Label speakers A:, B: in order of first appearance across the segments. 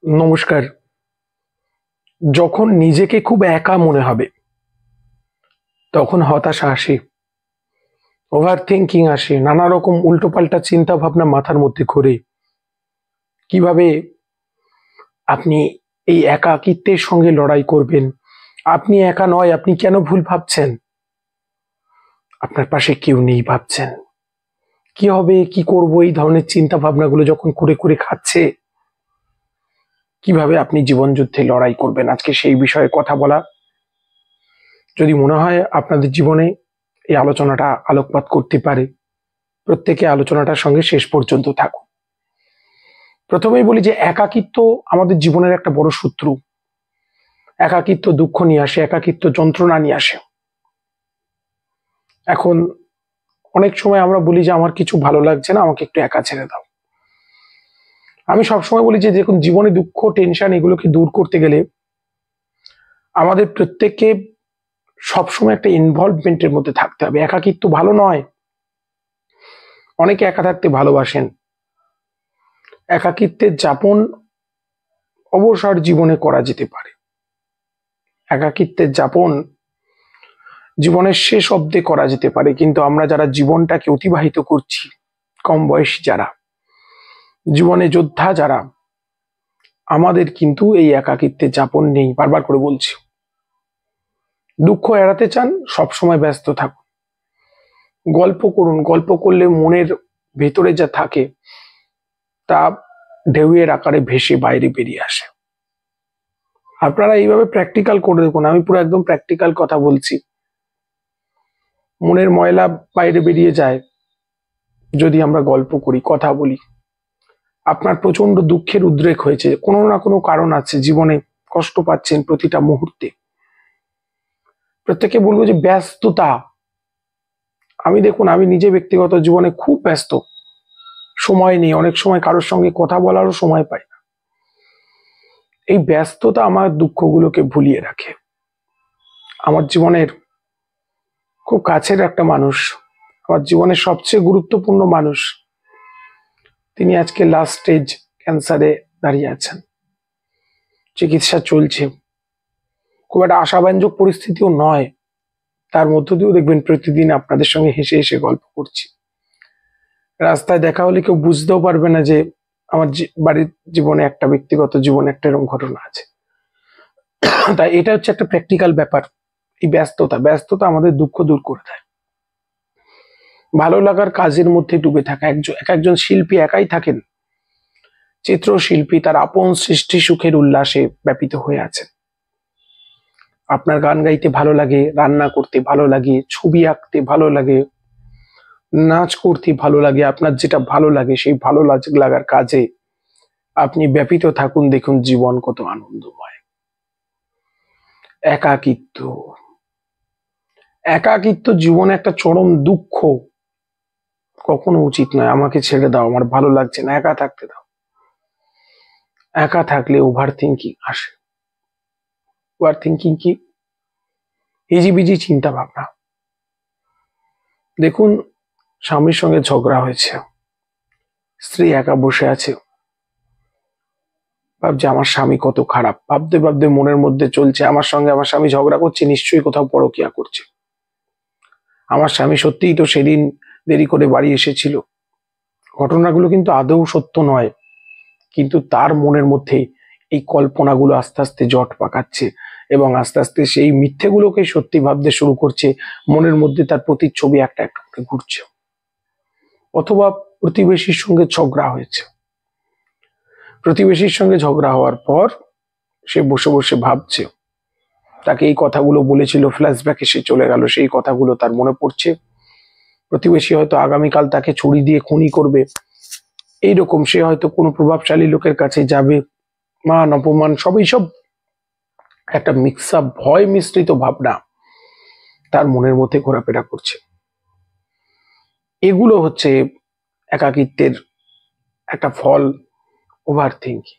A: নমস্কার। যখন নিজেকে খুব একা মনে হবে তখন হতাশা আসে, ওভার থিঙ্কিং আসে, নানা রকম উল্টোপাল্টা চিন্তা ভাবনা মাথার মধ্যে ঘোরে। কিভাবে আপনি এই একাকিত্বের সঙ্গে লড়াই করবেন? আপনি একা নয়, আপনি কেন ভুল ভাবছেন? আপনার পাশে কেউ নেই ভাবছেন। কি হবে, কি করব, এই ধরনের চিন্তা ভাবনাগুলো যখন করে করে খাচ্ছে, কিভাবে আপনি জীবন যুদ্ধে লড়াই করবেন, আজকে সেই বিষয়ে কথা বলা। যদি মনে হয় আপনাদের জীবনে এই আলোচনাটা আলোকপাত করতে পারে, প্রত্যেকে আলোচনাটার সঙ্গে শেষ পর্যন্ত থাকুন। প্রথমেই বলি যে একাকিত্ব আমাদের জীবনের একটা বড় শত্রু। একাকিত্ব দুঃখ নিয়ে আসে, একাকিত্ব যন্ত্রণা নিয়ে আসে। এখন অনেক সময় আমরা বলি যে আমার কিছু ভালো লাগছে না, আমাকে একটু একা ছেড়ে দাও। আমি সবসময় বলি যে দেখুন, জীবনে দুঃখ, টেনশন এগুলোকে দূর করতে গেলে আমাদের প্রত্যেককে সবসময় একটা ইনভলভমেন্টের মধ্যে থাকতে হবে। একাকিত্ব ভালো নয়। অনেকে একা থাকতে ভালোবাসেন। একাকিত্বের যাপন অবসর জীবনে করা যেতে পারে। একাকিত্বের যাপন জীবনের শেষ অব্দে করা যেতে পারে, কিন্তু আমরা যারা জীবনটাকে অতিবাহিত করছি, কম বয়সী যারা, জীবনে যোদ্ধা যারা, আমাদের কিন্তু এই একাকিত্বের যাপন নেই। বারবার করে বলছি, দুঃখ এড়াতে চান, সবসময় ব্যস্ত থাকুন, গল্প করুন। গল্প করলে মনের ভেতরে যা থাকে তা ঢেউয়ের আকারে ভেসে বাইরে বেরিয়ে আসে। আপনারা এইভাবে প্র্যাকটিক্যাল করে দেখুন। আমি পুরো একদম প্র্যাকটিক্যাল কথা বলছি। মনের ময়লা বাইরে বেরিয়ে যায় যদি আমরা গল্প করি, কথা বলি। আপনার প্রচন্ড দুঃখের উদ্রেক হয়েছে, কোনো না কোনো কারণ আছে, জীবনে কষ্ট পাচ্ছেন প্রতিটা মুহূর্তে। প্রত্যেকে বলবো যে ব্যস্ততা। আমি নিজে ব্যক্তিগত জীবনে খুব ব্যস্ত, সময় নেই, অনেক সময় কারোর সঙ্গে কথা বলারও সময় পাই না। এই ব্যস্ততা আমার দুঃখগুলোকে ভুলিয়ে রাখে। আমার জীবনের খুব কাছের একটা মানুষ, আমার জীবনের সবচেয়ে গুরুত্বপূর্ণ মানুষ, তিনি আজকে লাস্ট স্টেজ ক্যান্সারে দাঁড়িয়ে আছেন, চিকিৎসা চলছে। খুব একটা আশাব্যঞ্জক পরিস্থিতিও নয়, তার মধ্য দিয়েও দেখবেন প্রতিদিন আপনাদের সঙ্গে হেসে হেসে গল্প করছি। রাস্তায় দেখা হলে কেউ বুঝতেও পারবে না যে আমার বাড়ির জীবনে একটা, ব্যক্তিগত জীবনে একটা এরকম ঘটনা আছে। তাই এটা হচ্ছে একটা প্র্যাকটিক্যাল ব্যাপার। এই ব্যস্ততা আমাদের দুঃখ দূর করে দেয়। ভালো লাগার কাজের মধ্যে ডুবে থাকা। একজন শিল্পী একাই থাকেন, চিত্রশিল্পী তার আপন সৃষ্টি সুখের উল্লাসে ব্যাপিত হয়ে আছেন। আপনার গান গাইতে ভালো লাগে, রান্না করতে ভালো লাগে, ছবি আঁকতে ভালো লাগে, নাচ করতে ভালো লাগে, আপনার যেটা ভালো লাগে সেই ভালো লাগার কাজে আপনি ব্যাপিত থাকুন। দেখুন জীবন কত আনন্দময়। একাকিত্ব একাকিত্ব জীবনে একটা চরম দুঃখ। কখনো উচিত নয়। আমাকে ছেড়ে দাও, আমার ভালো লাগছে না, একা থাকতে দাও। একা থাকলে ওভার থিঙ্কিং আসে। ওভার থিঙ্কিং কি? হিজিবিজি চিন্তা ভাবনা। দেখুন, স্বামীর সঙ্গে ঝগড়া হয়েছে, স্ত্রী একা বসে আছে, ভাবছে আমার স্বামী কত খারাপ। ভাবতে ভাবতে মনের মধ্যে চলছে, আমার সঙ্গে আমার স্বামী ঝগড়া করছে, নিশ্চয়ই কোথাও পরকীয়া করছে। আমার স্বামী সত্যিই তো সেদিন দেরি করে বাড়ি এসেছিল। ঘটনাগুলো কিন্তু আদৌ সত্য নয়, কিন্তু তার মনের মধ্যে এই কল্পনাগুলো আস্তে আস্তে জট পাকাচ্ছে এবং আস্তে আস্তে সেই মিথ্যেগুলোকে সত্যি ভাবতে শুরু করছে। মনের মধ্যে তার প্রতিচ্ছবি একটা একটা করে ঘুরছে। অথবা প্রতিবেশীর সঙ্গে ঝগড়া হয়েছে, প্রতিবেশীর সঙ্গে ঝগড়া হওয়ার পর সে বসে বসে ভাবছে, তাকে এই কথাগুলো বলেছিল, ফ্ল্যাশব্যাক এসে চলে গেল, সেই কথাগুলো তার মনে পড়ছে। প্রতিবেশী হয়তো আগামীকাল তাকে ছুরি দিয়ে খুনি করবে, এইরকম সে হয়তো কোনো প্রভাবশালী লোকের কাছে যাবে, মান অপমান সব একটা মিক্স আপ ভয় মিশ্রিত ভাবনা তার মনের মধ্যে ঘোরাফেরা করছে। এগুলো হচ্ছে একাকিত্বের একটা ফল, ওভার থিঙ্কিং।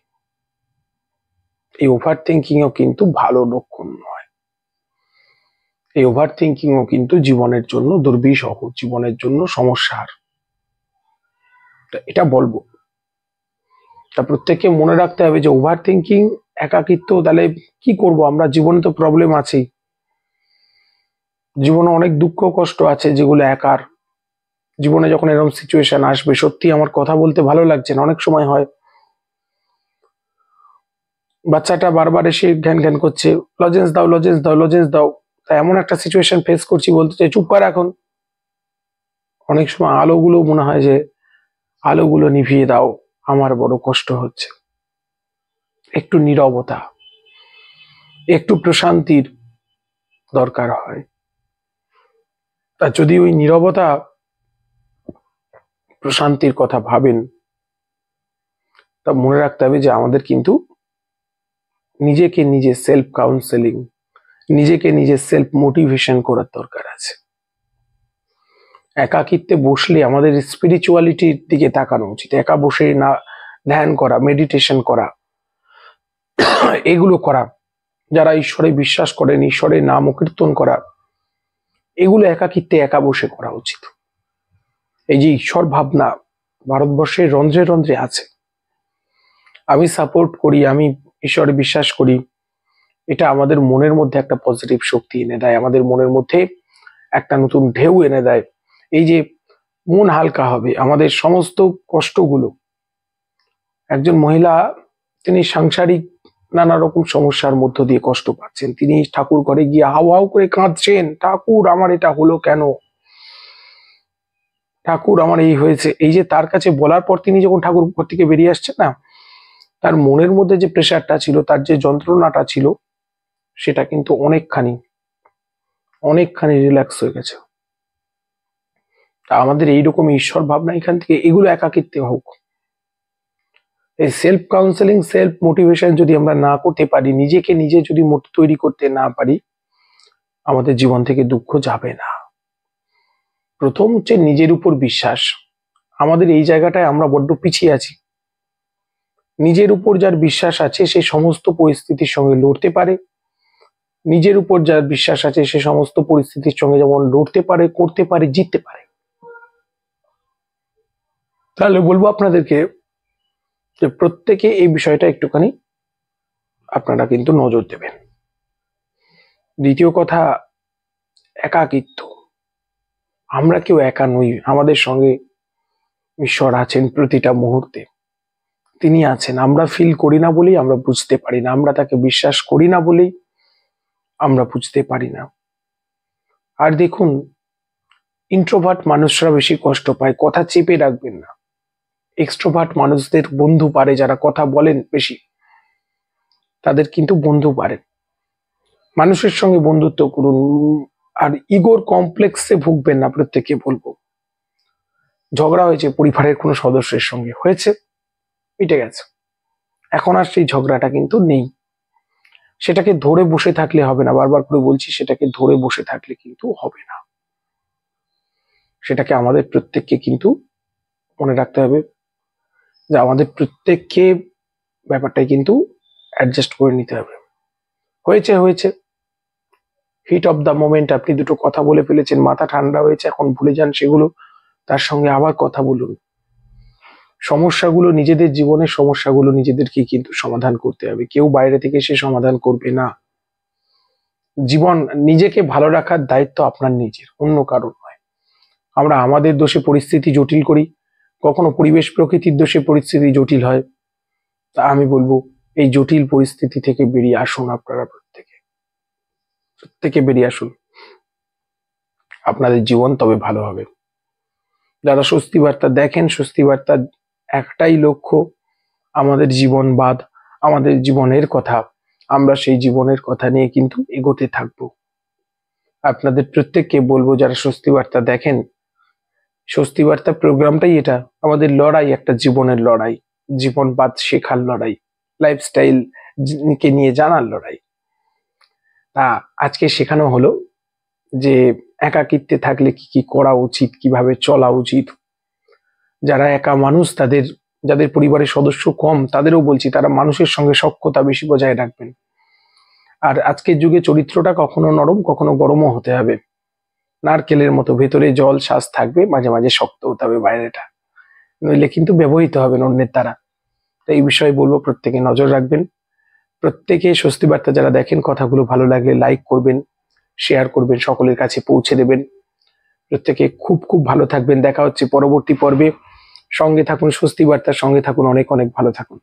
A: এই ওভার থিঙ্কিংও কিন্তু ভালো লক্ষণ নয়। এই ওভার থিঙ্কিংও কিন্তু জীবনের জন্য দুর্বিষহ, জীবনের জন্য সমস্যার। এটা বলবো। তা প্রত্যেককে মনে রাখতে হবে যে ওভার থিঙ্কিং, একাকিত্ব, তাহলে কি করব আমরা? জীবনে তো প্রবলেম আছেই, জীবনে অনেক দুঃখ কষ্ট আছে যেগুলো একার। জীবনে যখন এরকম সিচুয়েশন আসবে, সত্যি আমার কথা বলতে ভালো লাগছে না, অনেক সময় হয় বাচ্চাটা বারবার এসে ঘ্যান ঘ্যান করছে, লজেন্স দাও লজেন্স দাও লজেন্স দাও। তা এমন একটা সিচুয়েশন ফেস করছি, বলতে চাই চুপ কর এখন। অনেক সময় আলোগুলো মনে হয় যে আলোগুলো নিভিয়ে দাও, আমার বড় কষ্ট হচ্ছে। একটু নীরবতা, একটু প্রশান্তির দরকার হয়। তা যদি ওই নীরবতা প্রশান্তির কথা ভাবেন, তা মনে রাখতে হবে যে আমাদের কিন্তু নিজেকে নিজে সেলফ কাউন্সেলিং, নিজেকে নিজে সেলফ মোটিভেশন করার দরকার আছে। একাকিত্বে বসলে আমাদের স্পিরিচুয়ালিটির দিকে তাকানো উচিত। একা বসে না ধ্যান করা, মেডিটেশন করা, এগুলো করা, যারা ঈশ্বরে বিশ্বাস করেন, ঈশ্বরের নাম কীর্তন করা, এগুলো একাকিত্বে একা বসে করা উচিত। এই যে ঈশ্বর ভাবনা ভারতবর্ষের রন্ধ্রে রন্ধ্রে আছে, আমি সাপোর্ট করি, আমি ঈশ্বরে বিশ্বাস করি, এটা আমাদের মনের মধ্যে একটা পজিটিভ শক্তি এনে দেয়, আমাদের মনের মধ্যে একটা নতুন ঢেউ এনে দেয়। এই যে মন হালকা হবে, আমাদের সমস্ত কষ্টগুলো, একজন মহিলা তিনি সাংসারিক নানা রকম সমস্যার মধ্য দিয়ে কষ্ট পাচ্ছেন, তিনি ঠাকুর ঘরে গিয়ে হাউ হাউ করে কাঁদছেন, ঠাকুর আমার এটা হলো কেন, ঠাকুর আমার এই হয়েছে। এই যে তার কাছে বলার পর তিনি যখন ঠাকুর ঘর থেকে বেরিয়ে আসছেন না, তার মনের মধ্যে যে প্রেশারটা ছিল, তার যে যন্ত্রণাটা ছিল, সেটা কিন্তু অনেকখানি অনেকখানি রিল্যাক্স হয়ে গেছে। তা আমাদের এইরকম ঈশ্বর ভাবনা এখান থেকে, এগুলো একাকিত্বে হোক। এই সেলফ কাউন্সেলিং, সেলফ মোটিভেশন যদি আমরা না করতে পারি, নিজেকে নিজে যদি তৈরি করতে না পারি, আমাদের জীবন থেকে দুঃখ যাবে না। প্রথম হচ্ছে নিজের উপর বিশ্বাস। আমাদের এই জায়গাটায় আমরা বড্ড পিছিয়ে আছি। নিজের উপর যার বিশ্বাস আছে সে সমস্ত পরিস্থিতির সঙ্গে লড়তে পারে, নিজের উপর যার বিশ্বাস আছে সে সমস্ত পরিস্থিতির সঙ্গে যেমন লড়তে পারে, করতে পারে, জিততে পারে। তাহলে বলবো আপনাদেরকে যে প্রত্যেকে এই বিষয়টা একটুখানি আপনারা কিন্তু নজর দেবেন। দ্বিতীয় কথা, একাকিত্ব। আমরা কেউ একা নই, আমাদের সঙ্গে ঈশ্বর আছেন প্রতিটা মুহূর্তে, তিনি আছেন। আমরা ফিল করি না বলেই আমরা বুঝতে পারি না, আমরা তাকে বিশ্বাস করি না বলেই আমরা বুঝতে পারি না। আর দেখুন, ইন্ট্রোভার্ট মানুষরা বেশি কষ্ট পায়, কথা চেপে রাখবেন না। এক্সট্রোভার্ট মানুষদের বন্ধু পারে, যারা কথা বলেন বেশি, তাদের কিন্তু বন্ধু পারে। মানুষের সঙ্গে বন্ধুত্ব করুন, আর ইগোর কমপ্লেক্সে ভুগবেন না। প্রত্যেককে বলবো, ঝগড়া হয়েছে পরিবারের কোনো সদস্যের সঙ্গে, হয়েছে, মিটে গেছে, এখন আর সেই ঝগড়াটা কিন্তু নেই। সেটাকে ধরে বসে থাকলে হবে না, বারবার করে বলছি, সেটাকে ধরে বসে থাকলে কিন্তু হবে না। সেটাকে আমাদের প্রত্যেককে কিন্তু মনে রাখতে হবে যে আমাদের প্রত্যেককে ব্যাপারটাই কিন্তু অ্যাডজাস্ট করে নিতে হবে। হয়েছে হয়েছে, হিট অফ দ্য মোমেন্ট, আপনি দুটো কথা বলে ফেলেছেন, মাথা ঠান্ডা হয়েছে, এখন ভুলে যান সেগুলো, তার সঙ্গে আবার কথা বলুন। সমস্যাগুলো, নিজেদের জীবনের সমস্যাগুলো নিজেদেরকে কিন্তু সমাধান করতে হবে, কেউ বাইরে থেকে সে সমাধান করবে না। জীবন, নিজেকে ভালো রাখার দায়িত্ব আপনার নিজের, অন্য কারোর নয়। আমরা আমাদের দোষে পরিস্থিতি জটিল করি, কখনো পরিবেশ প্রকৃতির দোষে পরিস্থিতি জটিল হয়। তা আমি বলবো, এই জটিল পরিস্থিতি থেকে বেরিয়ে আসুন, আপনারা প্রত্যেকে বেরিয়ে আসুন, আপনাদের জীবন তবে ভালো হবে। যারা স্বস্তি বার্তা দেখেন, স্বস্তি বার্তার একটাই লক্ষ্য, আমাদের জীবনবাদ, আমাদের জীবনের কথা, আমরা সেই জীবনের কথা নিয়ে কিন্তু এগোতে থাকবো। আপনাদের প্রত্যেককে বলবো, যারা স্বস্তি বার্তা দেখেন, স্বস্তি বার্তা প্রোগ্রামটাই এটা, আমাদের লড়াই, একটা জীবনের লড়াই, জীবনবাদ শেখার লড়াই, লাইফস্টাইল কে নিয়ে জানার লড়াই। তা আজকে শেখানো হলো যে একাকিত্বে থাকলে কি কি করা উচিত, কিভাবে চলা উচিত। যারা একা মানুষ, যাদের পরিবারের সদস্য কম, তাদেরও বলছি, তারা মানুষের সঙ্গে সখ্যতা বেশি বজায় রাখবেন। আর আজকের যুগে চরিত্রটা কখনো নরম কখনো গরমও হতে হবে, নারকেলের মতো ভেতরে জল শ্বাস থাকবে, মাঝে মাঝে শক্ত হতে হবে বাইরেটা, নইলে কিন্তু ব্যবহৃত হবে অন্যের দ্বারা। তো এই বিষয়ে বলবো প্রত্যেকে নজর রাখবেন। প্রত্যেকে স্বস্তি বার্তা যারা দেখেন, কথাগুলো ভালো লাগলে লাইক করবেন, শেয়ার করবেন, সকলের কাছে পৌঁছে দেবেন। প্রত্যেকে খুব খুব ভালো থাকবেন। দেখা হচ্ছে পরবর্তী পর্বে। সঙ্গে থাকুন স্বস্তি বার্তার, সঙ্গে থাকুন। অনেক অনেক ভালো থাকুন।